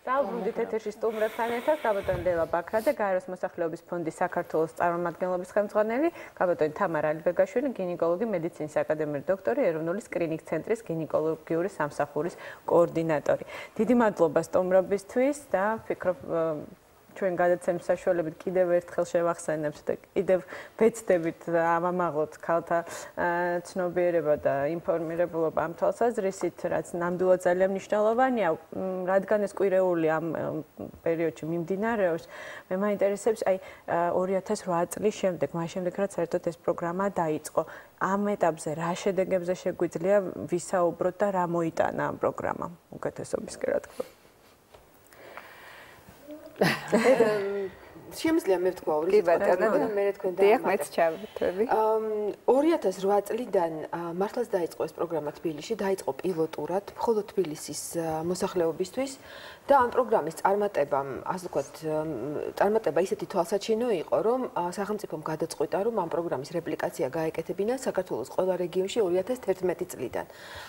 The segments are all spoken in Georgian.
დაუბრუნდით ეთერში სტუმრებთან ერთად გაბატონი ლელა ბაქრა და გაეროს მოსახლეობის ფონდის საქართველოს წარმომადგენლობის ხელმძღვანელი, გაბატონი თამარა ალიბეგაშვილი, გინეკოლოგი, მედიცინის აკადემიის დოქტორი, ეროვნული სკრინინგ ცენტრის გინეკოლოგიური სამსახურის კოორდინატორი. დიდი მადლობა სტუმრობისთვის და ვფიქრობ ჩვენ გადაცემის საშუალებით კიდევ ერთხელ შევახსენებთ და კიდევ ვეცდებით ავამაღლოთ ქალთა ცნობიერება და ინფორმირებულობა ამ თვალსაზრისით, რაც ნამდვილად ძალიან მნიშვნელოვანია, რადგან ეს კვირეული ამ პერიოდში მიმდინარეობს, მე მაინტერესებს აი 2008 წლის შემდეგ, მას შემდეგ რაც საერთოდ ეს პროგრამა დაიწყო, ამ ეტაპზე რა შედეგებზე შეგვიძლია ვისაუბროთ და რა მოიტანა ამ პროგრამამ უკეთესობისკენ რა თქმა უნდა. შემიძლია მე ვთქვა ორი სიტყვა და მე თქვენ მეც ჩავთვები 2008 წლიდან მართლაც დაიწყო ეს პროგრამა თბილისში, დაიწყო პილოტურად მხოლოდ თბილისის მოსახლეობისთვის და ამ პროგრამის წარმატებამ, ასე ვთქვათ, წარმატება ისეთი თვალსაჩინო იყო, რომ სახელმწიფომ გადაწყვიტა, რომ ამ პროგრამის რეპლიკაცია გაეკეთებინა საქართველოს ყველა რეგიონში 2011 წლიდან.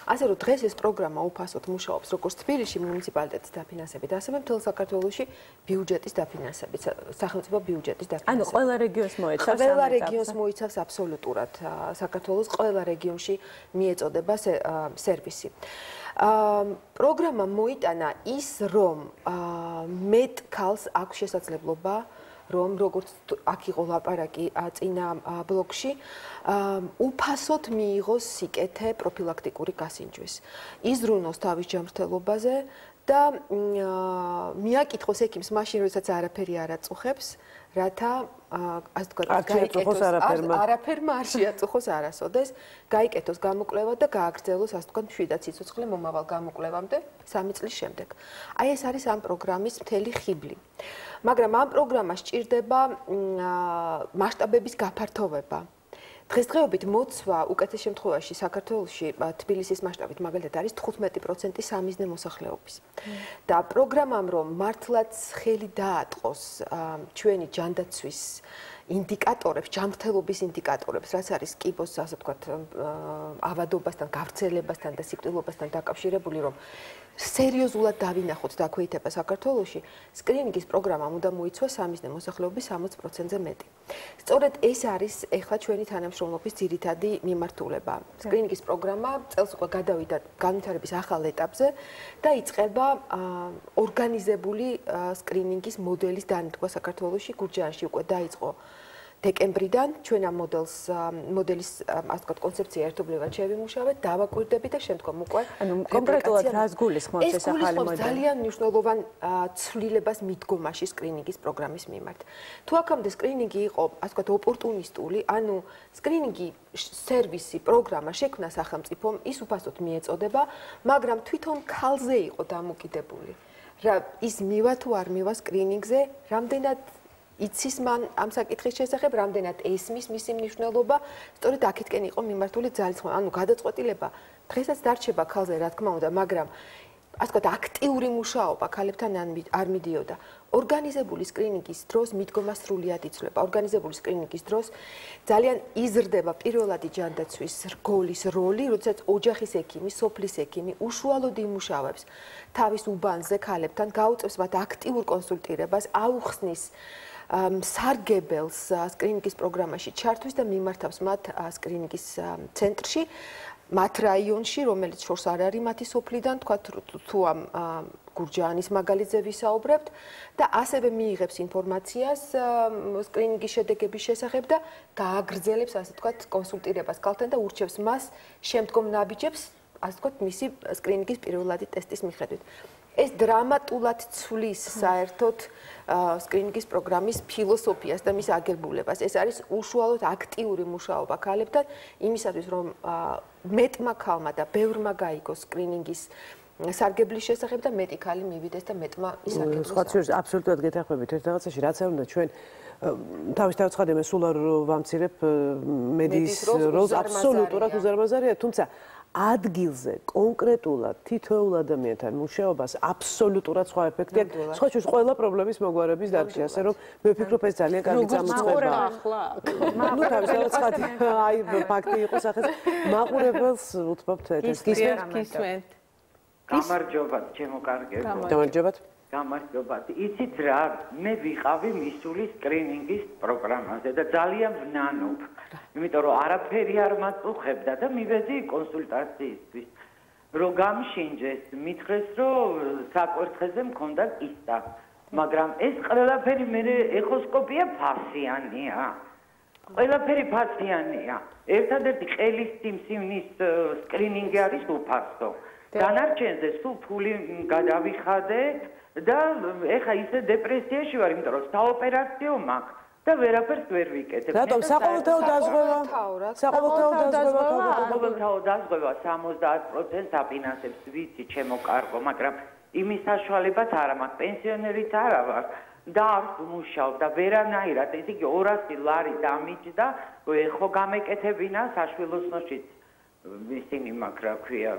ასე რომ დღეს ეს პროგრამა უფასოდ მუშაობს როგორც თბილისში მუნიციპალიტეტის დაფინანსებით, ასევე მთელ საქართველოში ბიუჯეტის დაფინანსებით, სახელმწიფო ბიუჯეტის დაფინანსებით. ანუ ყველა რეგიონს მოიცავს ყველა რეგიონს მოიცავს აბსოლუტურად საქართველოს ყველა რეგიონში მიეწოდება სერვისი. პროგრამა მოიტანა ის, რომ მეტ ქალს აქვს შესაძლებლობა, რომ როგორც აქ იყო ლაპარაკი წინა ბლოკში, უფასოდ მიიღოს სიკეთე პროფილაქტიკური გასინჯვის. იზრუნოს თავის ჯანმრთელობაზე და მიაკითხოს ექიმს მაშინ, როდესაც არაფერი არ აწუხებს, რათა ასე ვთქვათ, გაიკეთოს არაფერმა არ შეაწუხოს არასოდეს, გაიკეთოს გამოკვლევა და გააგრძელოს ასე ვთქვათ, მშვიდად სიცოცხლე მომავალ გამოკვლევამდე 3 წლის შემდეგ. აი ეს არის ამ პროგრამის მთელი ხიბლი. მაგრამ ამ პროგრამას სჭირდება მასშტაბების გაფართოვება. დღესდღეობით მოცვა უკეთეს შემთხვევაში საქართველოში თბილისის მასშტაბით მაგალითად არის 15% სამიზნე მოსახლეობის. და პროგრამამ რომ მართლაც ხელი დაატყოს ჩვენი ჯანდაცვის ინდიკატორებს, ჯანმრთელობის ინდიკატორებს, რაც არის კიბოს, ასე ვთქვათ, ავადობასთან, გავრცელებასთან და სიკვდილობასთან დაკავშირებული, რომ სერიოზულად დავინახოთ დაქვეითება საქართველოში, სკრინინგის პროგრამამ უნდა მოიცვა სამიზნე მოსახლეობის 60%-ზე მეტი. სწორედ ეს არის ეხლა ჩვენი თანამშრომლობის ძირითადი მიმართულება. სკრინინგის პროგრამა წელს უკვე გადავიდა განვითარების ახალ ეტაპზე და იწყება ორგანიზებული სკრინინგის მოდელის დანერგვა საქართველოში. გურჯაანში უკვე დაიწყო დეკემბრიდან ჩვენ ამ მოდელის ასე ვთქვათ კონცეფცია ერთობლივად შევიმუშავეთ, დავაკვირდებით და შემდგომ უკვე კონკრეტულად რას გულისხმობს ეს ახალი მოდელი? ეს ძალიან მნიშვნელოვან ცვლილებას მიდგომაში სკრინინგის პროგრამის მიმართ. თუ აქამდე სკრინინგი იყო ასე ვთქვათ ოპორტუნისტული, ანუ სკრინინგი სერვისი, პროგრამა შექმნა სახელმწიფომ, ის უფასოდ მიეწოდება, მაგრამ თვითონ ქალზე იყო დამოკიდებული. რა ის მივა თუ არ მივა სკრინინგზე, რამდენად იცის მან ამ საკითხის შესახებ, რამდენად ესმის მისი მნიშვნელობა, სწორედ აქეთკენ იყო მიმართული ძალისხმევა. ანუ გადაწყვეტილება დღესაც დარჩება ქალზე, რა თქმა უნდა, მაგრამ ასე ვთქვათ, აქტიური მუშაობა ქალებთან არ მიდიოდა. ორგანიზებული სკრინინგის დროს მიდგომა სრულად იცვლება. ორგანიზებული სკრინინგის დროს ძალიან იზრდება პირველადი ჯანდაცვის რგოლის როლი, როდესაც ოჯახის ექიმი, სოფლის ექიმი უშუალოდ იმუშავებს თავის უბანზე ქალებთან, გაუწევს მათ აქტიურ კონსულტირებას, აუხსნის სარგებელს სკრინინგის პროგრამაში ჩართვის და მიმართავს მათ სკრინინგის ცენტრში, მათ რაიონში, რომელიც შორს არ არის მათი სოფლიდან, თქვათ თუ ამ გურჯაანის მაგალითზე ვისაუბრებთ და ასევე მიიღებს ინფორმაციას სკრინინგის შედეგების შესახებ და გააგრძელებს, ასე ვთქვათ, კონსულტირებას ქალთან და ურჩევს მას შემდგომ ნაბიჯებს, ასე ვთქვათ, მისი სკრინინგის პირველადი ტესტის მიხედვით. ეს დრამატულად ცვლის საერთოდ სკრინინგის პროგრამის ფილოსოფიას და მის აგებულებას. ეს არის უშუალოდ აქტიური მუშაობა ქალებთან იმისათვის, რომ მეტმა ქალმა და ბევრმა გაიგოს სკრინინგის სარგებლის შესახებ და მეტი ქალი მივიდეს და მეტმა ისარგებლოს. სხვა ცირს აბსოლუტურად გეთანხმებით ერთ რაღაცაში, რაც არ უნდა ჩვენ თავისთავად ცხადია, მე სულ არ ვამცირებ მედიის როლს, აბსოლუტურად უზარმაზარია, თუმცა ადგილზე კონკრეტულად თითოეულ ადამიანთან მუშაობას აბსოლუტურად სხვა ეფექტი აქვს. სხვა ჩვენს ყველა პრობლემის მოგვარების დარგში, ასე რომ მე ვფიქრობ ეს ძალიან კარგი წამოწყებაა. ნუ თავისთავად ცხადია, აი ფაქტი იყო სახეს მაყურებელს უთმობთ ეს გისმენთ. გამარჯობათ, ჩემო კარგებო. გამარჯობათ. გამარჯობათ. იცით რა, მე ვიყავი მისული სკრინინგის პროგრამაზე და ძალიან ვნანობ. იმიტომ რომ არაფერი არ მაწუხებდა და მივედი კონსულტაციისთვის. რომ გამშინჯეს, მითხრეს რომ საკვერთხეზე მქონდა კისტა. მაგრამ ეს ყველაფერი მე ეხოსკოპია ფასიანია. ყველაფერი ფასიანია. ერთადერთი ყელის სიმსივნის სკრინინგი არის უფასო. განარჩენზე სულ ფული გადავიხადე და ეხა ისე დეპრესიაში ვარ, იმიტომ რომ საოპერაციო მაქვს და ვერაფერს ვერ ვიკეთებ. რატომ საყოველთაო დაზღვევა? საყოველთაო დაზღვევა 70% აფინანსებს ვიცი ჩემო კარგო, მაგრამ იმის საშუალებაც არ მაქვს, პენსიონერიც არა ვარ და არ ვმუშაობ და ვერანაირად, ესე იგი 200 ლარი დამიჯდა, ხო გამეკეთებინა საშვილოსნოშიც ისინი მაქვს, რა ქვია,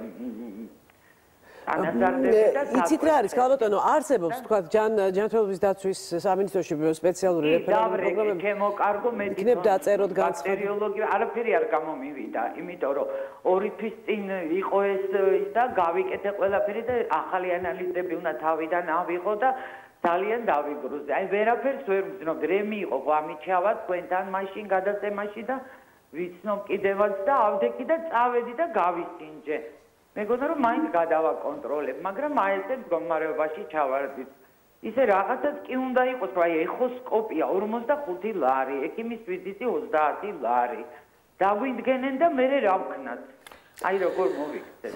იცით რა არის, ქალბატონო, არსებობს თქვა ჯანმრთელობის დაცვის სამინისტროში სპეციალური რეფერენდუმი პროგრამები. ჩემო კარგო იქნებ დაწეროთ ბაქტერიოლოგია, არაფერი არ გამომივიდა, იმიტომ რომ 2 თვის წინ იყო ეს და გავიკეთე ყველაფერი და ახალი ანალიზები უნდა თავიდან ავიღო და ძალიან დავიგრუზე. აი ვერაფერს ვერ ვძნობ, რემი იყო გვამიჩავა თქვენთან მაშინ გადაცემაში და ვიცნობ კიდევაც და ავდექი და წავედი და გავისინჯე. მეგონა რომ მაინც გადავაკონტროლებ, მაგრამ აი ესე მდგომარეობაში ჩავარდით. ისე რაღაცაც კი უნდა იყოს, რომ აი ეხოსკოპია 45 ლარი, ექიმის ვიზიტი 30 ლარი. დაგვიდგენენ და მე რა ვქნათ? აი როგორ მოვიქცეთ.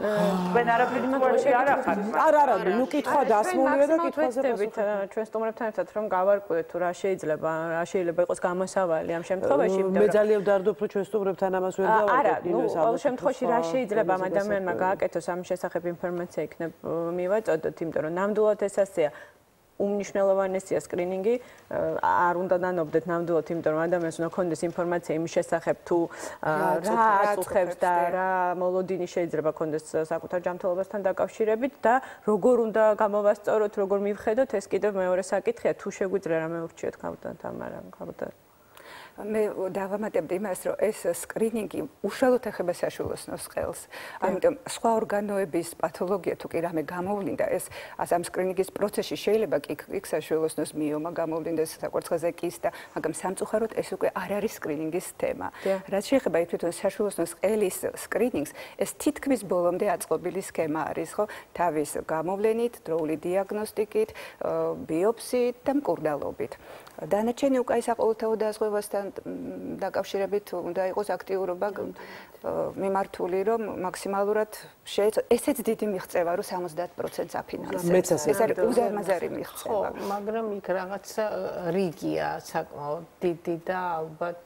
თქვენ არაფერი მოუწევთ არ ახართ. არა, ნუ კითხვა დასმულია და კითხვაზე ვეცდებით ჩვენ სტუმრებთან ერთად რომ გავარკვიოთ თუ რა შეიძლება იყოს გამოსავალი ამ შემთხვევაში, იმიტომ რომ მე ძალიან ვდარდობ რომ ჩვენ სტუმრებთან ამას ვერ დავარკვიოთ. არა, ნუ ყოველ შემთხვევაში რა შეიძლება ამ ადამიანმა გააკეთოს ამ შესახებ ინფორმაცია იქნებ მივაწოდოთ, იმიტომ რომ ნამდვილად ეს ასეა. უმნიშვნელოვანესია სკრინინგი, არ უნდა დანობდეთ ნამდვილად, იმიტომ რომ ადამიანს უნდა ქონდეს ინფორმაცია იმის შესახებ თუ რა აწუხებს და რა მოლოდინი შეიძლება ქონდეს საკუთარ ჯანმრთელობასთან დაკავშირებით და როგორ უნდა გამოვასწოროთ, როგორ მივხედოთ, ეს კიდევ მეორე საკითხია, თუ შეგვიძლია რამე ურჩიოთ ქალბატონ თამარა, ქალბატონ. მე დავამატებდი იმას, რომ ეს სკრინინგი უშუალოდ ეხება საშვილოსნოს ყელს. ამიტომ სხვა ორგანოების პათოლოგია თუ კი რამე გამოვლინდა, ეს ამ სკრინინგის პროცესში შეიძლება იქ საშვილოსნოს მიომა გამოვლინდეს, საკვერცხეზე კისტა, მაგრამ სამწუხაროდ ეს უკვე არ არის სკრინინგის თემა. რაც შეეხება თვითონ საშვილოსნოს ყელის სკრინინგს, ეს თითქმის ბოლომდე აწყობილი სქემა არის, ხო? თავის გამოვლენით, დროული დიაგნოსტიკით, ბიოპსიით და მკურნალობით. დანარჩენი უკვე საყოველთაო დაზღვევასთან დაკავშირებით უნდა იყოს აქტიურობა მიმართული, რომ მაქსიმალურად ესეც დიდი მიღწევა, რომ 70%-ს აფინანსებს. ეს არის უზარმაზარი მიღწევა. ხო, მაგრამ იქ რაღაცა რიგია საკმაოდ დიდი და ალბათ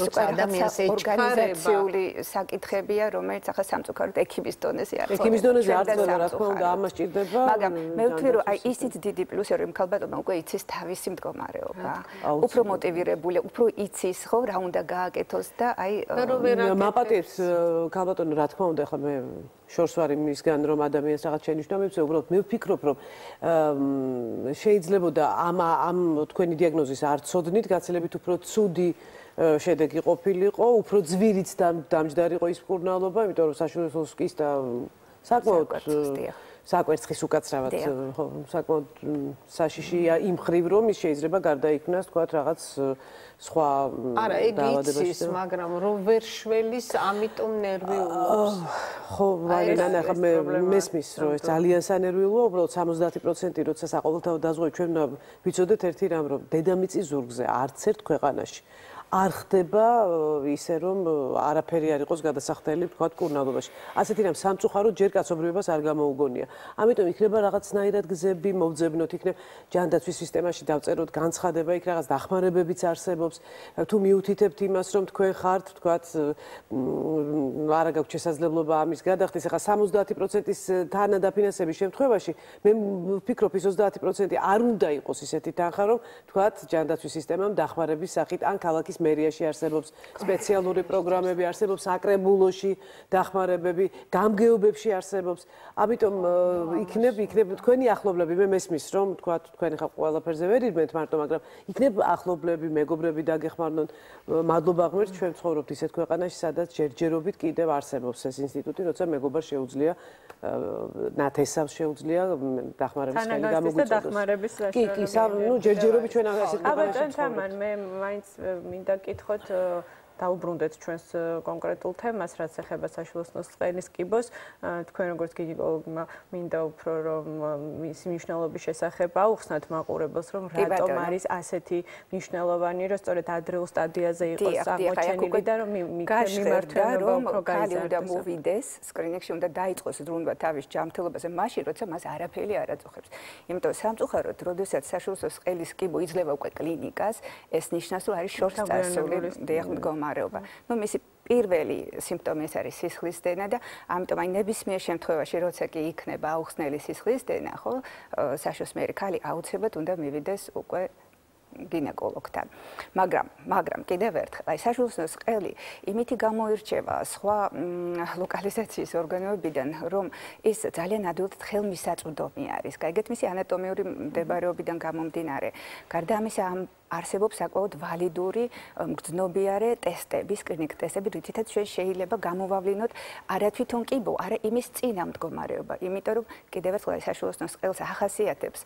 როცა ადამიანს ორგანიზაციული საკითხებია, რომელიც ახლა სამწუხაროდ ექიმის დონეზე არის. ექიმის დონეზე არ წევა, რა თქმა უნდა, ამას ჭირდება. მაგრამ მე ვთვლი, რომ აი ისიც დიდი პლუსია, რომ ქალბატონმა უკვე იცის თავისი მდგომარეობა. უფრო მოტივირებული, უფრო იცის, ხო, რა უნდა გააკეთოს და აი მაპატიებს ქალბატონო, რა თქმა უნდა, ახლა მე შორს ვარ იმისგან, რომ ადამიანს რაღაც შენიშნა მივცე, უბრალოდ მე ვფიქრობ, რომ შეიძლებოდა ამ თქვენი დიაგნოზის არ ცოდნით, გაცილებით უფრო ცუდი შედეგი ყოფილიყო, უფრო ძვირიც დამჯდარიყო ის მკურნალობა, იმიტომ რომ საშვილოსნოს კისტა საკმაოდ საკვერცხის უკაცრავად, ხო, საკმაოდ საშიშია იმ ხრივ, რომ ის შეიძლება გარდაიქმნას, თქვათ, რაღაც სხვა არა, იგი იცის, მაგრამ რომ ვერ შველის, ამიტომ ნერვიულობს. ხო, ვანა, ხა მე მესმის, რომ ეს ძალიან სანერვიულოა, უბრალოდ 70% როცა საყოველთაო დაზღვევით ჩვენ უნდა ვიცოდეთ ერთი რამ, რომ დედამიწის ზურგზე არც ერთ ქვეყანაში არ ხდება ისე რომ არაფერი არ იყოს გადასახდელი თქვათ მკურნალობაში. ასეთი რამ სამწუხაროდ ჯერ კაცობრიობას არ გამოუგონია. ამიტომ იქნება რაღაცნაირად გზები მოვძებნოთ, იქნება ჯანდაცვის სისტემაში დავწეროთ განცხადება, იქ რაღაც დახმარებებიც არსებობს. თუ მიუთითებთ იმას, რომ თქვენ ხართ, თქვათ არა გაქვთ შესაძლებლობა ამის გადახდის, ახლა 70%-ის თანადაფინანსების შემთხვევაში მე ვფიქრობ ის 30% არ უნდა იყოს ისეთი თანხა, რომ თქვათ ჯანდაცვის სისტემამ დახმარების სახით ან ქალაქის მერიაში არსებობს სპეციალური პროგრამები, არსებობს აკრებულოში დახმარებები, გამგეობებში არსებობს. ამიტომ იქნებ თქვენი ახლობლები, მე მესმის რომ თქვა თქვენ ხა ყველაფერზე ვერ იბმეთ მარტო, მაგრამ იქნებ ახლობლები, მეგობრები დაგეხმარნონ. მადლობა ღმერთს, ჩვენ ცხოვრობთ ისეთ ქვეყანაში, სადაც ჯერჯერობით კიდევ არსებობს ეს ინსტიტუტი, როცა მეგობარს შეუძლია ნათესავს შეუძლია დახმარების ხელი გამოგვიწოდოს. კი, ნუ ჯერჯერობით ჩვენ ასეთ ქვეყანაში ვცხოვრობთ. მე მაინც მინდა გკითხოთ დაუბრუნდეთ ჩვენს კონკრეტულ თემას, რაც ეხება საშუალო წყლის კიბოს. თქვენ როგორც გინეკოლოგმა მინდა უფრო რომ მისი მნიშვნელობის შესახებ აუხსნათ მაყურებელს, რომ რატომ არის ასეთი მნიშვნელოვანი, რომ სწორედ ადრეულ სტადიაზე იყოს აღმოჩენილი და რომ მიმართულება უფრო გაიზარდოს. უნდა მოვიდეს სკრინინგში, უნდა დაიწყოს ზრუნვა თავის ჯანმრთელობაზე, მაშინ როცა მას არაფერი არ აწუხებს. იმიტომ სამწუხაროდ, როდესაც საშუალო წყლის კიბო იძლევა უკვე კლინიკას, ეს ნიშნავს, რომ არის შორს წასული მდგომარეობა. ნუ მისი პირველი სიმპტომი ეს არის სისხლისდენა და ამიტომ აი ნებისმიერ შემთხვევაში როცა კი იქნება აუხსნელი სისხლისდენა, ხო, საშოსმერი ქალი აუცილებლად უნდა მივიდეს უკვე გინეკოლოგთან. მაგრამ კიდევ ერთხელ, აი საშუალო წყელი იმითი გამოირჩევა სხვა ლოკალიზაციის ორგანოებიდან, რომ ის ძალიან ადვილად ხელმისაწვდომი არის. გაიგეთ მისი ანატომიური მდებარეობიდან გამომდინარე. გარდა ამისა, არსებობს საკმაოდ ვალიდური მგრძნობიარე ტესტები, სკრინინგ ტესტები, რითაც ჩვენ შეიძლება გამოვავლინოთ არა თვითონ კიბო, არა იმის წინა მდგომარეობა. იმიტომ რომ კიდევ ერთხელ საშუალო წყელს ახასიათებს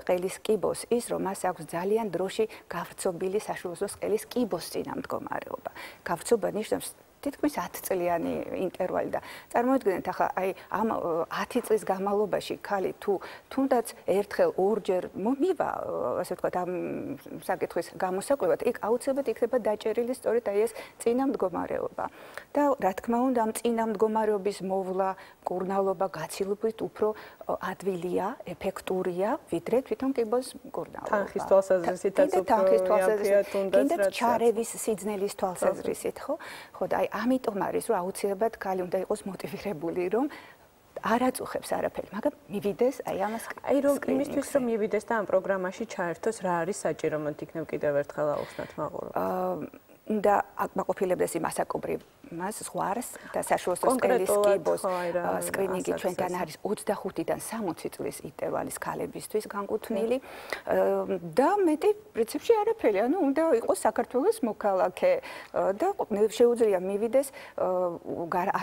ყელის კიბოს ის, რომ მას აქვს ძალიან დროში გავრცობილი საშუალო წყელის კიბოს წინა მდგომარეობა. გავრცობა ნიშნავს თითქმის 10 წლიანი ინტერვალი და წარმოიდგინეთ ახლა აი ამ 10 წლის განმავლობაში ქალი თუ თუნდაც ერთხელ ორჯერ მომივა ასე ვთქვათ ამ საკითხის გამოსაკვლევად იქ აუცილებლად იქნება დაჭერილი სწორედ აი ეს წინა მდგომარეობა და რა თქმა უნდა ამ წინა მდგომარეობის მოვლა მკურნალობა გაცილებით უფრო ადვილია ეფექტურია ვიდრე თვითონ კიბოს მკურნალობა თანხის თვალსაზრისითაც უფრო იაფია თუნდაც რაც ჩარევის სიძნელის თვალსაზრისით ხო და აი ამიტომ არის რომ აუცილებლად ქალი უნდა იყოს მოტივირებული რომ არ აწუხებს არაფერი, მაგრამ მივიდეს აი ამას აი რომ იმისთვის რომ მივიდეს და ამ პროგრამაში ჩაერთოს რა არის საჭირო მოდ იქნებ კიდევ ერთხელ აუხსნათ მაყურებელს და აკმაყოფილებდეს იმ ასაკობრივ მას ზღვარს და საშუალო წყლის კიბოს სკრინინგი ჩვენთან არის 25-დან 60 წლის ინტერვალის ქალებისთვის განკუთვნილი და მეტი პრინციპში არაფერი, ანუ უნდა იყოს საქართველოს მოქალაქე და შეუძლია მივიდეს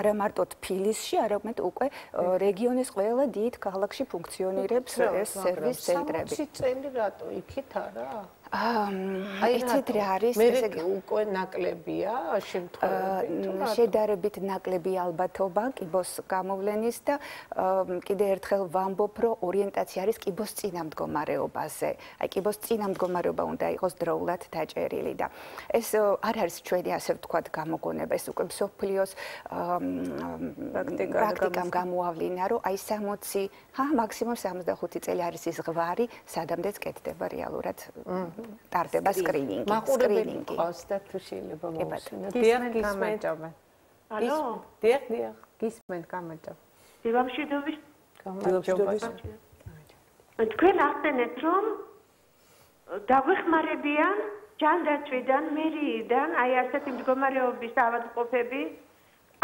არა მარტო თბილისში, არამედ უკვე რეგიონის ყველა დიდ ქალაქში ფუნქციონირებს ეს სერვის ცენტრები. 60 წელი რატო იქით არა? იცით რა არის ესე იგი უკვე ნაკლებია შემთხვევებით შედარებით ნაკლები ალბათობა კიბოს გამოვლენის და კიდე ერთხელ ვამბობ რომ ორიენტაცია არის კიბოს წინა მდგომარეობაზე. აი კიბოს წინა მდგომარეობა უნდა იყოს დროულად დაჭერილი და ეს არ არის ჩვენი ასე ვთქვათ გამოგონება, ეს უკვე მსოფლიოს პრაქტიკამ გამოავლინა რომ აი 60 მაქსიმუმ 65 წელი არის ის ზღვარი სადამდეც კეთდება რეალურად ტარდება სკრინინგი. მაყურებელი ყავს და თუ შეიძლება მოვუსმინოთ. გამარჯობა. ალო? დიახ. გისმენთ, გამარჯობა. დიახშიდობის. გამარჯობა. თქვენ ახსენეთ რომ დაგვეხმარებიან ჯანდაცვიდან, მერიიდან, აი ასეთი მდგომარეობის ავადმყოფები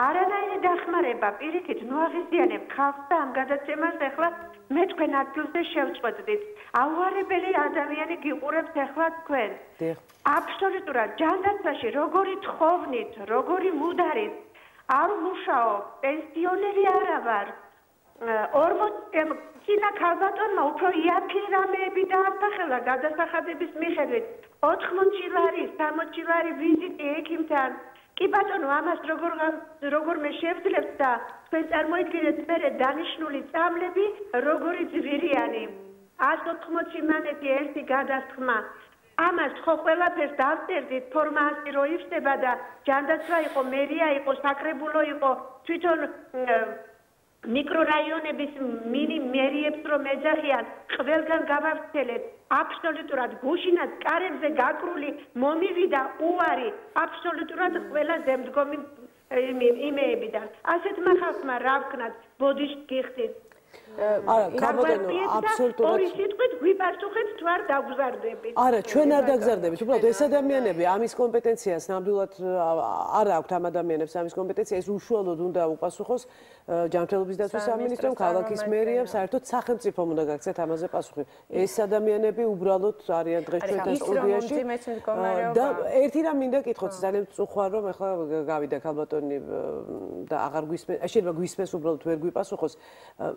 არანაირი დახმარება პირიქით ნუ აღიზიანებ ხალხს და ამ გადაცემას ახლა მე თქვენ ადგილზე შევწყვეტდით. აუარებელი ადამიანი გიყურებს ახლა თქვენ. აბსოლუტურად ჯანდაცვაში როგორი თხოვნით, როგორი მუდარით არ მუშაობ, პენსიონერი არა ვარ. 40 წინა ქალბატონმა უფრო იაფი რამეები დაასახელა გადასახადების მიხედვით 80 ლარი, 60 ლარი ვიზიტი ექიმთან. კი ბატონო, ამას როგორ მე შევძლებთ და თქვენ წარმოიდგინეთ მერე დანიშნული წამლები როგორი ძვირიანი 180 მანეთი ერთი გადასხმა. ამას ხო ყველაფერს დავწერდით ფორმაში რო იხდება და ჯანდაცვა იყო, მერია იყო, საკრებულო იყო, თვითონ მიკრორაიონების მინი მერიებს რომ ეძახიან, ყველგან გავავრცელეთ. აბსოლუტურად გუშინაც კარებზე გაკრული მომივიდა უარი აბსოლუტურად ყველა ზემდგომი იმეებიდან. ასეთმა ხალხმა რა ვქნათ, ბოდიშს გიხდით. არა, გამოდენო აბსოლუტურად ორი სიტყვით გვიპასუხეთ თუ არ დაგზარდებით. არა, ჩვენ არ დაგზარდებით. უბრალოდ ეს ადამიანები ამის კომპეტენციას ნამდვილად არ აქვთ ამ ადამიანებს ამის კომპეტენცია, ეს უშუალოდ უნდა უპასუხოს ჯანმრთელობის დაცვის სამინისტრომ, ქალაქის მერიამ, საერთოდ სახელმწიფომ უნდა გაქცეთ ამაზე პასუხი. ეს ადამიანები უბრალოდ არიან დღეს ჩვენთან სტუდიაში. და ერთი რამ მინდა კითხოთ, ძალიან წუხარ რომ ახლა გავიდა ქალბატონი და აღარ გვისმენს, შეიძლება გვისმენს უბრალოდ ვერ გვიპასუხოს.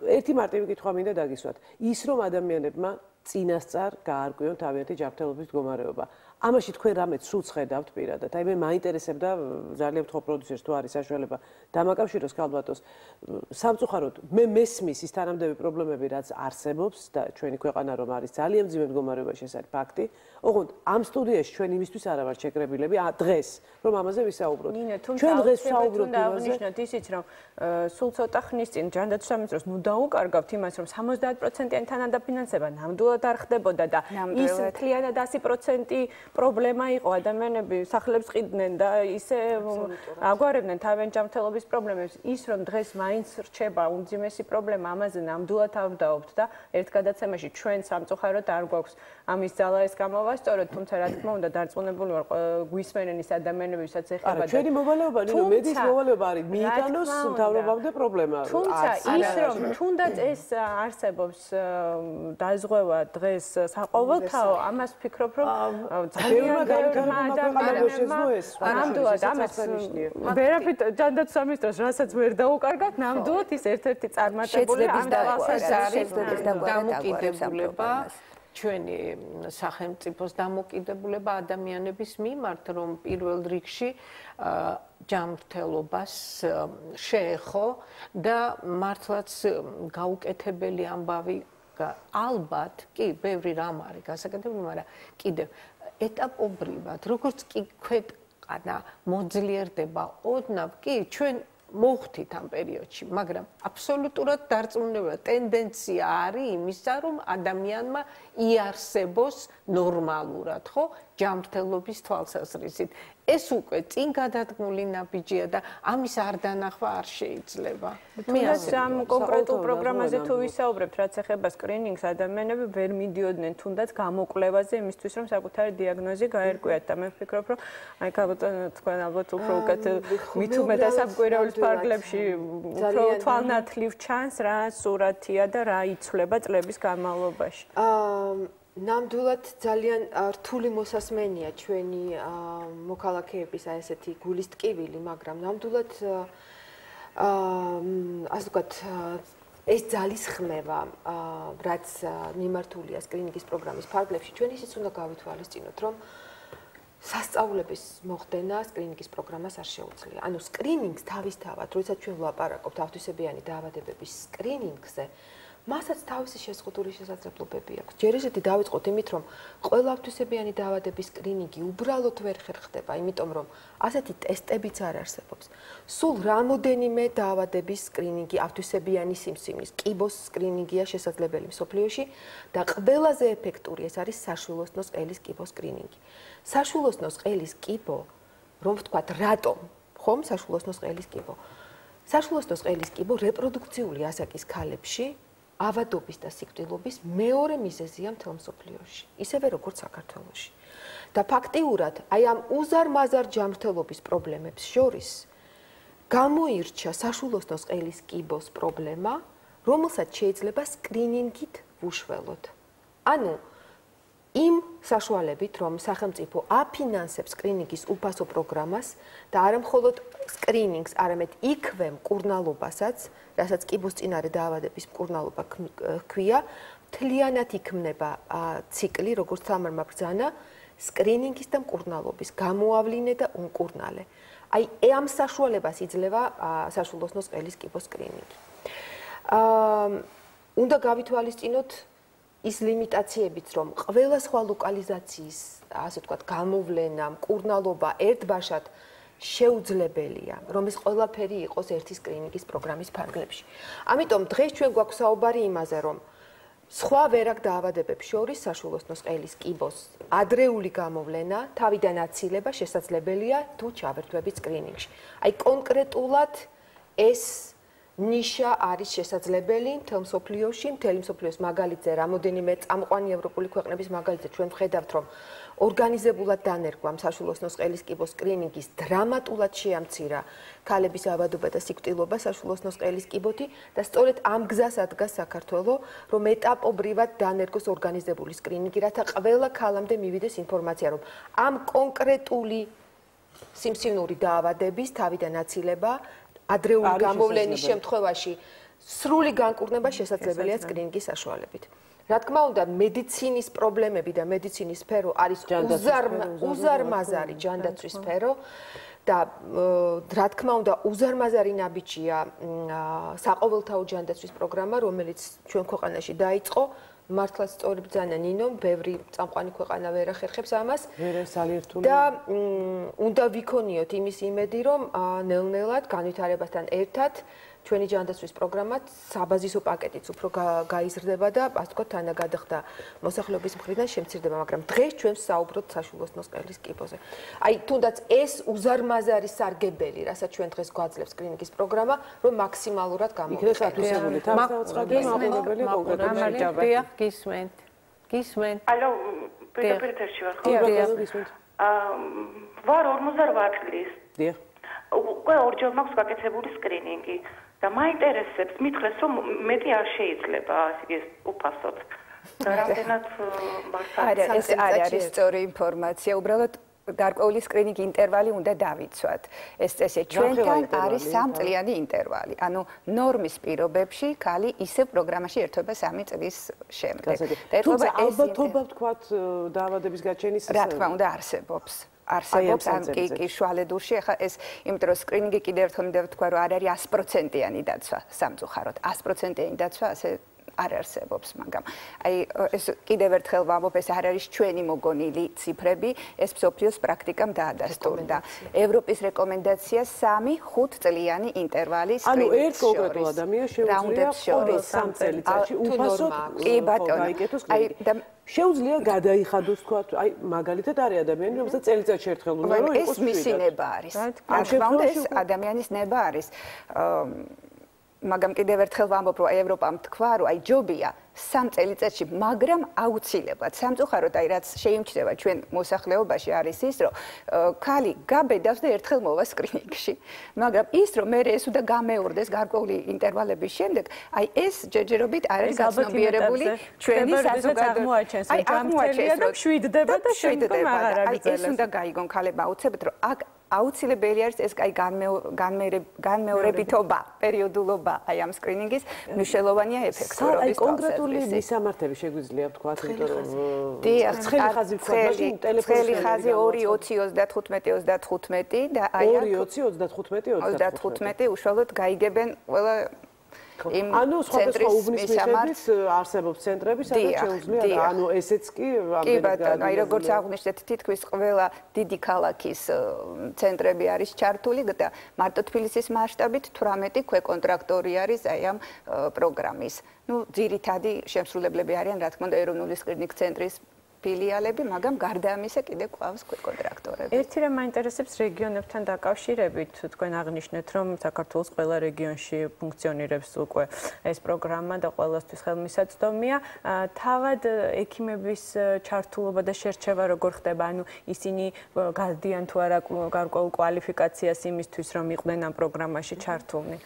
ერთი მარტივი კითხვა მინდა დაგისვათ. ის რომ ადამიანებმა წინასწარ გაარკვიონ თავიანთი ჯანმრთელობის მდგომარეობა. ამაში თქვენ რამე სულს ხედავთ პირადად. აი მე მაინტერესებდა ძალიან ვთხოვ პროდიუსერს თუ არის საშუალება დამაკავშიროს ქალბატონს. სამწუხაროდ მე მესმის ის თანამდები პრობლემები რაც არსებობს და ჩვენი ქვეყანა რომ არის ძალიან მძიმე მდგომარეობაში ეს არის ფაქტი. ოღონდ ამ სტუდიაში ჩვენ იმისთვის არ ვართ შეკრებილები დღეს რომ ამაზე ვისაუბროთ. ჩვენ დღეს ვსაუბრობთ იმაზე. დავნიშნოთ ისიც რომ სულ ცოტა ხნის წინ ჯანდაცვის სამინისტროს ნუ დაუკარგავთ იმას რომ 70%-იანი თანადაფინანსება ნამდვილად არ ხდებოდა და ის მთლიანად 100% პრობლემა იყო ადამიანები სახლებს ყიდნენ და ისე აგვარებდნენ თავიანთი ჯანმრთელობის პრობლემებს ის რომ დღეს მაინც რჩება უმძიმესი პრობლემა ამაზე ნამდვილად არ ვდაობთ და ერთ გადაცემაში ჩვენ სამწუხაროდ არ გვაქვს ამის ძალა ეს გამოვასწოროთ თუმცა რა თქმა უნდა დარწმუნებული ვარ გვისმენენ ის ადამიანები ვისაც ეხება და ჩვენი მოვალეობა ნინო მედის მოვალეობა არის მიიტანოს მთავრობამდე პრობლემა თუმცა ის რომ თუნდაც ეს არსებობს დაზღვევა დღეს საყოველთაო ამას ვფიქრობ რომ ნამდვილად ამას ვერაფრით ჯანდაცვის სამინისტროს რასაც ვერ დაუკარგავთ ნამდვილად ის ერთ-ერთი წარმატებული ამ დამოკიდებულება ჩვენი სახელმწიფოს დამოკიდებულება ადამიანების მიმართ რომ პირველ რიგში ჯანმრთელობას შეეხო და მართლაც გაუკეთებელი ამბავი ალბათ კი ბევრი რამ არის გასაკეთებელი მაგრამ კიდევ ეტაპობრივად როგორც კი ქვეყანა მოძლიერდება ოდნავ კი ჩვენ მოხდით ამ პერიოდში მაგრამ აბსოლუტურად დარწმუნებული ტენდენცია არის იმისა რომ ადამიანმა იარსებოს ნორმალურად ხო ჯანმრთელობის თვალსაზრისით ეს უკვე წინ გადადგმული ნაბიჯია და ამის არ დანახვა არ შეიძლება. მე ამ კონკრეტულ პროგრამაზე თუ ვისაუბრებთ, რაც ეხება სკრინინგს, ადამიანები ვერ მიდიოდნენ თუნდაც გამოკვლევაზე იმისთვის, რომ საკუთარი დიაგნოზი გაერკვიათ და მე ვფიქრობ, რომ აი ქალბატონო თქვენ ალბათ უფრო უკეთ მით უმეტეს სამკვირეულის ფარგლებში უფრო თვალნათლივ ჩანს რა სურათია და რა იცვლება წლების განმავლობაში. ნამდვილად ძალიან რთული მოსასმენია ჩვენი მოქალაქეების აი ესეთი გულის ტკივილი, მაგრამ ნამდვილად ასე ვთქვათ ეს ძალისხმევა, რაც მიმართულია სკრინინგის პროგრამის ფარგლებში, ჩვენ ისიც უნდა გავითვალისწინოთ, რომ სასწავლების მოხდენა სკრინინგის პროგრამას არ შეუძლია. ანუ სკრინინგს თავისთავად, როდესაც ჩვენ ვლაპარაკობთ ავტვისებიანი დაავადებების სკრინინგზე, მასაც თავისი შეზღუდული შესაძლებლობები აქვს. ჯერ ისეთი დავიწყოთ იმით, რომ ყველა ავტვისებიანი დაავადების სკრინინგი უბრალოდ ვერ ხერხდება, იმიტომ რომ ასეთი ტესტებიც არ არსებობს. სულ რამოდენიმე დაავადების სკრინინგი, ავტვისებიანი სიმსივნის, კიბოს სკრინინგია შესაძლებელი მსოფლიოში და ყველაზე ეფექტური ეს არის საშვილოსნოს ყელის კიბოს სკრინინგი. საშვილოსნოს ყელის კიბო, რომ ვთქვათ, რატომ, ხომ საშვილოსნოს ყელის კიბო? საშვილოსნოს ყელის კიბო რეპროდუქციული ასაკის ქალებში ავადობის და სიკვდილობის მეორე მიზეზია მთელ მსოფლიოში, ისევე როგორც საქართველოში. და ფაქტიურად, აი ამ უზარმაზარ ჯანმრთელობის პრობლემებს შორის გამოირჩა საშვილოსნოს ყელის კიბოს პრობლემა, რომელსაც შეიძლება სკრინინგით ვუშველოთ. ანუ იმ საშუალებით, რომ სახელმწიფო აფინანსებს სკრინინგის უფასო პროგრამას და არა მხოლოდ სკრინინგს, არამედ იქვე მკურნალობასაც, რასაც კიბოსწინარე დაავადების მკურნალობა ჰქვია, მთლიანად იქმნება ციკლი, როგორც სამარმა ბრძანა, სკრინინგის და მკურნალობის, გამოავლინე და უმკურნალე. აი ამ საშუალებას იძლევა საშვილოსნოს ყელის კიბოს სკრინინგი. უნდა გავითვალისწინოთ ის ლიმიტაციებიც, რომ ყველა სხვა ლოკალიზაციის, ასე ვთქვათ, გამოვლენა, მკურნალობა ერთბაშად შეუძლებელია, რომ ეს ყველაფერი იყოს ერთი სკრინინგის პროგრამის ფარგლებში. ამიტომ დღეს ჩვენ გვაქვს საუბარი იმაზე, რომ სხვა ვერაგ დაავადებებს შორის საშვილოსნოს ყელის კიბოს ადრეული გამოვლენა, თავიდან აცილება შესაძლებელია თუ ჩავერთვებით სკრინინგში. აი კონკრეტულად ეს ნიშა არის შესაძლებელი მთელ მსოფლიოში, მთელი მსოფლიოს მაგალითზე, რამოდენიმე წამყვანი ევროპული ქვეყნების მაგალითზე ჩვენ ვხედავთ, რომ ორგანიზებულად დანერგვამ საშვილოსნო სყელის კიბოს სკრინინგის დრამატულად შეამცირა ქალების ავადობა და სიკვდილობა საშვილოსნო სყელის კიბოთი და სწორედ ამ გზას ადგას საქართველო, რომ ეტაპობრივად დანერგოს ორგანიზებული სკრინინგი, რათა ყველა ქალამდე მივიდეს ინფორმაცია, რომ ამ კონკრეტული სიმსივნური დაავადების თავიდან აცილება ადრეული გამოვლენის შემთხვევაში სრული განკურნება შესაძლებელია სკრინინგის საშუალებით. Რა თქმა უნდა, მედიცინის პრობლემები და მედიცინის სფერო არის უზარმაზარი ჯანდაცვის სფერო და რა თქმა უნდა, უზარმაზარი ნაბიჯია საყოველთაო ჯანდაცვის პროგრამა, რომელიც ჩვენ ქვეყანაში დაიწყო. მართლაც სწორი ბრძანა ნინო, ბევრი წამყვანი ქვეყანა ვერ ახერხებს ამას. და უნდა ვიქონიოთ იმის იმედი, რომ ნელ-ნელად განვითარებასთან ერთად ჩვენი ჯანდაცვის პროგრამაც საბაზისო პაკეტიც უფრო გაიზრდება და ასე ვთქვათ, თანაგადახდა მოსახლეობის მხრიდან შემცირდება, მაგრამ დღეს ჩვენ საუბრობთ საშვილოსნო სყელის კიბოზე. აი, თუნდაც ეს უზარმაზარი სარგებელი, რასაც ჩვენ დღეს გვაძლევს სკრინინგის პროგრამა, რომ მაქსიმალურად გამოვიყენოთ. გისმენთ. ალო, პირდაპირ ვარ. ვარ 58 წლის. დიახ. უკვე ორჯერ მაქვს გაკეთებული სკრინინგი და მაინტერესებს, მითხრეს, რომ მეტი არ შეიძლება ასე უფასოდ. რამდენად მართლა ეს არ არის სწორი ინფორმაცია, უბრალოდ გარკვეული სკრინინგი ინტერვალი უნდა დავიცვათ. ეს წესი ჩვენთან არის 3 წლიანი ინტერვალი. ანუ ნორმის პირობებში ქალი ისევ პროგრამაში ერთვება 3 წლის შემდეგ. და ეთქობა ალბათობა ვთქვათ დაავადების გაჩენის რა თქმა უნდა არსებობს. არსებობს ან კი შუალედურში ახლა ეს იმიტომ რომ სკრინინგი კიდევ ერთხელ მინდა ვთქვა რომ არ არის 100%-იანი დაცვა სამწუხაროდ 100%-იანი დაცვა ასე არ არსებობს მაგრამ აი ეს კიდევ ერთხელ ვამბობ ეს არ არის ჩვენი მოგონილი ციფრები ეს მსოფლიოს პრაქტიკამ დაადასტურდა ევროპის რეკომენდაცია 3-5 წლიანი ინტერვალი ანუ ერთ კონკრეტულ ადამიანს შეუძლია ყოველ 3 წელიწადში უფასოდ კი ბატონო აი და შეუძლია გადაიხადოს თქვა აი მაგალითად არის ადამიანი რომელსაც წელიწადში ერთხელ უნდა რომ იყოს ეს მისი ნება არის რა თქმა უნდა ეს ადამიანის ნება არის მაგრამ კიდევ ერთხელ ვამბობ რომ ევროპამ თქვა რომ აი ჯობია 3 წელიწადში მაგრამ აუცილებლად სამწუხაროდ აი რაც შეიმჩნევა ჩვენ მოსახლეობაში არის ის რომ ქალი გაბედავს და ერთხელ მოვა სკრინინგში მაგრამ ის რომ მე ეს უნდა გამეორდეს გარკვეული ინტერვალების შემდეგ აი ეს ჯერჯერობით არის გაცნობიერებული ჩვენი საზოგადოებას აი აღმოაჩენს რომ შვიდდება და შემდგომ აღარ არის ეს უნდა გაიგონ ქალებმა აუცილებლად რომ აქ აუცილებელი არის ეს კაი განმეორებითობა პერიოდულობა აი ამ სკრინინგის მნიშვნელოვანია ეფექტურობის აი კონკრეტული მისამართები შეგვიძლია ვთქვათ იმიტომ რომ ცხელი ხაზი ვთქვათ მაშინ ტელეფონში ცხელი ხაზი 2-20-35-35 და აი 2-20-35 უშუალოდ გაიგებენ ყველა ანუ სხვადასხვა უბნის მიხედვით არსებობს ცენტრები სადაც შეუძლია ანუ ესეც კი კი ბატონო აი როგორც აღვნიშნეთ თითქმის ყველა დიდი ქალაქის ცენტრები არის ჩართული და მარტო თბილისის მასშტაბით 18 ქვეკონტრაქტორი არის აი ამ პროგრამის ну ძირითადი შემსრულებლები არიან რა თქმა უნდა ეროვნული სკრინინგ ცენტრის ფილიალები, მაგრამ გარდა ამისა კიდე ყავს კონტრაქტორები. ერთი რამ მაინტერესებს რეგიონებთან დაკავშირებით, თქვენ აღნიშნეთ, რომ საქართველოს ყველა რეგიონში ფუნქციონირებს უკვე ეს პროგრამა და ყველასთვის ხელმისაწვდომია. თავად ექიმების ჩართულობა და შერჩევა როგორ ხდება? ანუ ისინი გაზდიან თუ არა გარკვეულ კვალიფიკაციას იმისთვის, რომ იყვნენ ამ პროგრამაში ჩართულნი?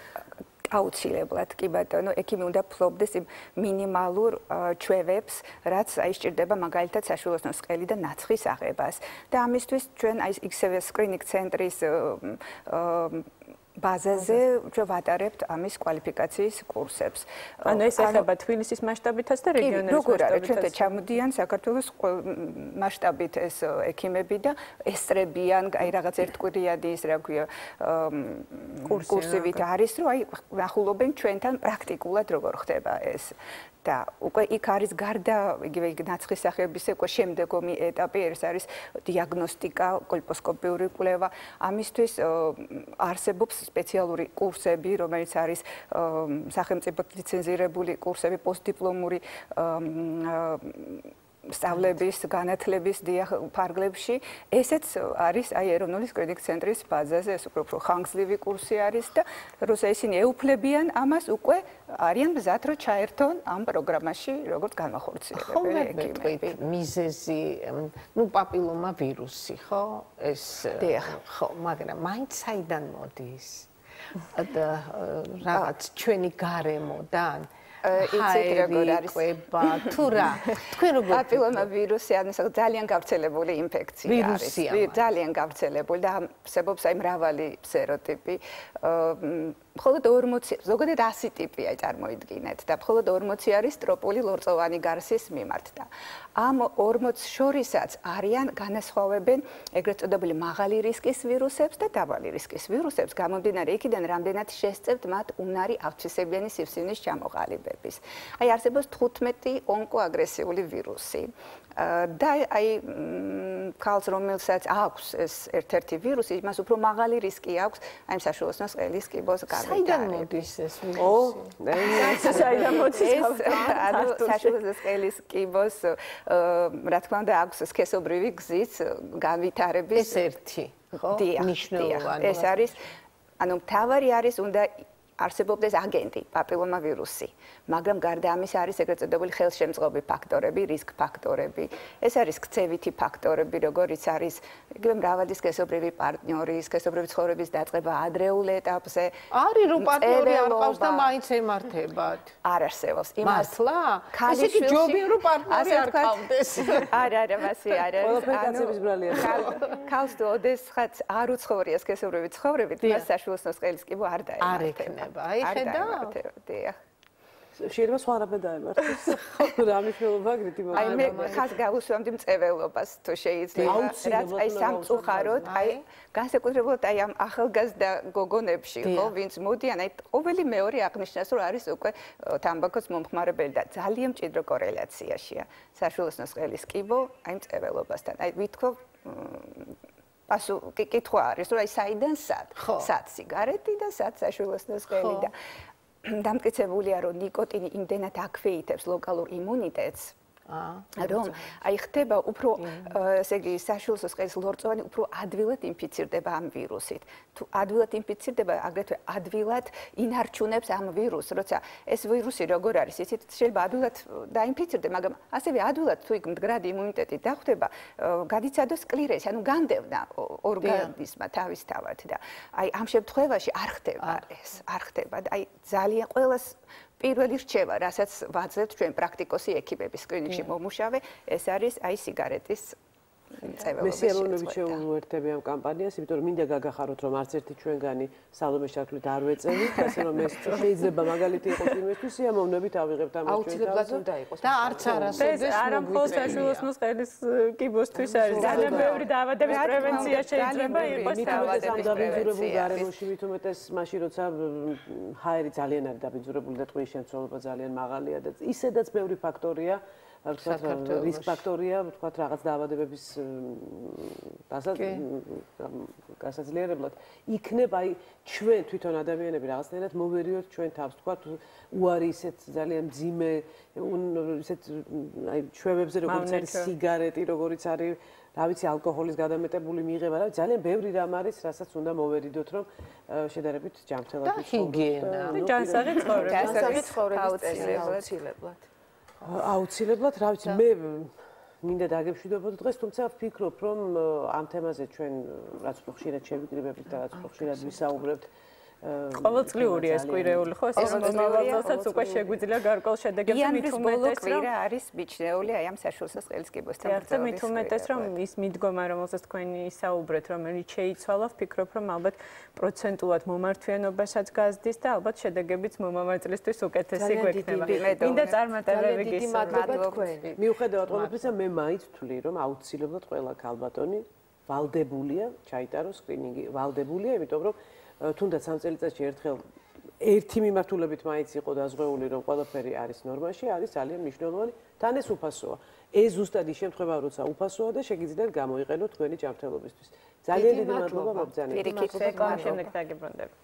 აუცილებლად კი ბატონო ექიმი უნდა ფლობდეს იმ მინიმალურ ჩვევებს რაც აი სჭირდება მაგალითად საშვილოსნო სყელი და ნაცხის აღებას და ამისთვის ჩვენ აი ისევე სკრინინგ ცენტრის ბაზაზე ჩვენ ვატარებთ ამის კვალიფიკაციის კურსებს. ანუ ეს ეხება თბილისის მასშტაბითაც და რეგიონების მასშტაბითაც. როგორ არის ჩვენთან ჩამოდიან საქართველოს მასშტაბით ეს ექიმები და ესწრებიან აი რაღაც ერთკვირიანი ის რა ქვია კურსივით არის რომ აი ნახულობენ ჩვენთან პრაქტიკულად როგორ ხდება ეს. და უკვე იქ არის გარდა იგივე ნაცხის სახეების უკვე შემდეგომი ეტაპი ეს არის დიაგნოსტიკა, კოლპოსკოპიური კვლევა. ამისთვის არსებობს სპეციალური კურსები, რომელიც არის სახელმწიფო ლიცენზირებული კურსები, პოსტდიპლომური სწავლების, განათლების ფარგლებში, ესეც არის აი ეროვნული სკრინინგ ცენტრის ბაზაზე, ეს უფრო ხანგრძლივი კურსი არის და როცა ისინი ეუფლებიან ამას, უკვე არიან მზად რომ ჩაერთონ ამ პროგრამაში, როგორც განმახორციელებელი ექიმები. მიზეზი, ну, პაპილომა ვირუსი, ხო? ეს ხო, მაგრამ მაინც საიდან მოდის? და რაღაც ჩვენი გარემოდან იცით როგორ არის კვება თუ რა თქვენ როგორ პაპილომა ვირუსი არის ძალიან გავრცელებული ინფექცია არის ძალიან გავრცელებული და არსებობს აი მრავალი სეროტიპი მხოლოდ 40 ზოგადად 100 ტიპია წარმოიდგინეთ და მხოლოდ 40 არის ტროპული ლორწოვანი გარსის მიმართ და ამ 40 შორისაც არიან განასხვავებენ ეგრეთ წოდებული მაღალი რისკის ვირუსებს და დაბალი რისკის ვირუსებს გამომდინარე იქიდან რამდენად შესწევთ მათ უნარი ავთვისებიანი სივსივნის ჩამოყალიბების. აი არსებობს 15 ონკოაგრესიული ვირუსი და აი ქალს რომელსაც აქვს ეს ერთ-ერთი ვირუსი, იმას უფრო მაღალი რისკი აქვს აი საშუალო სყელის კიბოს გარდაქმნას. საიდან მოდის ეს ვირუსი? საიდან მოდის? ანუ საშუალო სყელის კიბოს რა თქმა უნდა აქვს სქესობრივი გზის განვითარების ეს ერთი, ხო? ნიშნულოვანი. ეს არის ანუ მთავარი არის უნდა არსებობდეს აგენტი, პაპილომა ვირუსი, მაგრამ გარდა ამისა არის ეგრეთ წოდებული ხელშემწყობი ფაქტორები, რისკ ფაქტორები. ეს არის ქცევითი ფაქტორები, როგორიც არის იგივე მრავალი სქესობრივი პარტნიორი, სქესობრივი ცხოვრების დაწყება ადრეულ ეტაპზე. არის რომ პარტნიორი არ ყავს და მაინც ემართებათ. არ არსებობს. მართლა? ესე იგი ჯობია რომ პარტნიორი არ ყავდეს. არა, მასე არ არის. ყველაფერი კაცების ბრალია. ქალს თუ ოდესღაც არ უცხოვრია სქესობრივი ცხოვრებით, მას საშუალო სყელის კიბო არ დაემართება. არ ექნება. აი ხედა? შეიძლება სხვა რამე დაემართოს. რა მნიშვნელობა გრითი მოხდა? აი მე ხას გავუსვამდი მწეველობას თუ შეიძლება. რაც აი სამწუხაროდ, აი განსაკუთრებულად აი ამ ახალგაზრდა გოგონებში, ხო, ვინც მოდიან, აი ყოველი მეორე აღნიშნავს, რომ არის უკვე თამბაქოს მომხმარებელი და ძალიან მჭიდრო კორელაციაშია საშუალო სყელის კიბო აი მწეველობასთან. აი ვითქო ასო კითხვა არის რომ აი საიდან სად სიგარეტი და სად საშუალო სყელი და დამტკიცებულია რომ ნიკოტინი იმდენად აქვეითებს ლოკალურ იმუნიტეტს რომ აი ხდება უფრო ესე იგი საშუალო სყელის ლორწოვანი უფრო ადვილად ინფიცირდება ამ ვირუსით. თუ ადვილად ინფიცირდება, აგრეთვე ადვილად ინარჩუნებს ამ ვირუსს, როცა ეს ვირუსი როგორ არის, ისიც შეიძლება ადვილად დაინფიცირდეს, მაგრამ ასევე ადვილად თუ იქ მდგრადი იმუნიტეტი დახვდება, გადიცადოს კლირესი, ანუ განდევნა ორგანიზმმა თავისთავად და აი ამ შემთხვევაში არ ხდება ეს, არ ხდება და აი ძალიან ყველას პირველი რჩევა, რასაც ვაძლევთ ჩვენ პრაქტიკოსი ექიპების სკრინინგში მომუშავე, ეს არის აი სიგარეტის წეველობის. მე სიამოვნებით შევუერთები ამ კამპანიას, იმიტომ რომ მინდა გაგახაროთ, რომ არც ერთი ჩვენგანი სალომე შაქრით არ ვეწევით, ასე რომ ეს შეიძლება მაგალითი იყოს იმისთვის, სიამოვნებით ავიღებთ ამას ჩვენ. აუცილებლად უნდა იყოს. და არც არასოდეს ეს არა მხოლოდ საშუალო სყელის კიბოსთვის არის, ძალიან ბევრი დაავადების პრევენცია შეიძლება იყოს დაავადების პრევენცია. გარემოში მით უმეტეს მაშინ როცა ჰაერი ძალიან არის დაბინძურებული და ტყუის შემცველობა ძალიან მაღალია და ისედაც ბევრი ფაქტორია რისკ ფაქტორია, ვთქვათ, რაღაც დაავადებების გასაძლიერებლად. იქნება აი ჩვენ თვითონ ადამიანები რაღაცნაირად მოვერიოთ ჩვენ თავს, ვთქვათ, უარი ისეთ ძალიან მძიმე, ისეთ აი ჩვევებზე, როგორც არის სიგარეტი, როგორიც არის, რა ვიცი, ალკოჰოლის გადამეტებული მიღება, რა ძალიან ბევრი რამ არის, რასაც უნდა მოვერიდოთ, რომ შედარებით ჯანმრთელად და ჰიგიენა. ჯანსაღი ცხოვრების აუცილებლად. აუცილებლად, რა ვიცი, მე მინდა დაგეშვიდობოდო დღეს, თუმცა ვფიქრობ, რომ ამ თემაზე ჩვენ რაც უფრო ხშირად შევიკრიბებით და რაც უფრო ხშირად ვისაუბრებთ, ყოველწლიურია ეს კვირეული, ხო? ეს მომავალსაც უკვე შეგვიძლია გარკვეულ შედეგებზე მით უმეტეს რომ არის მიჩნეული აი ამ საშუალო სყელის კიბოსთან. და მით უმეტეს რომ ის მიდგომა, რომელსაც თქვენი ისაუბრეთ, რომელიც შეიცვალა, ვფიქრობ, რომ ალბათ პროცენტულად მომართვიანობასაც გაზრდის და ალბათ შედეგებიც მომავალწლისთვის უკეთესი გვექნება. მინდა წარმატებები გისურვოთ. მიუხედავად ყველაფრისა, მე მაინც ვთვლი, რომ აუცილებლად ყველა ქალბატონი ვალდებულია ჩაიტაროს სკრინინგი. ვალდებულია, იმიტომ რომ თუნდაც ამ წელიწადში ერთხელ ერთი მიმართულებით მაინც იყო დაზღვეული, რომ ყველაფერი არის ნორმაში, არის ძალიან მნიშვნელოვანი, თან ეს უფასოა. ეს ზუსტად ის შემთხვევა, როცა უფასოა და შეგიძლიათ გამოიყენოთ თქვენი ჯანმრთელობისთვის. ძალიან დიდი მადლობა მოგზაურობისთვის. პირიქით რეკლამის შემდეგ დაგიბრუნდები.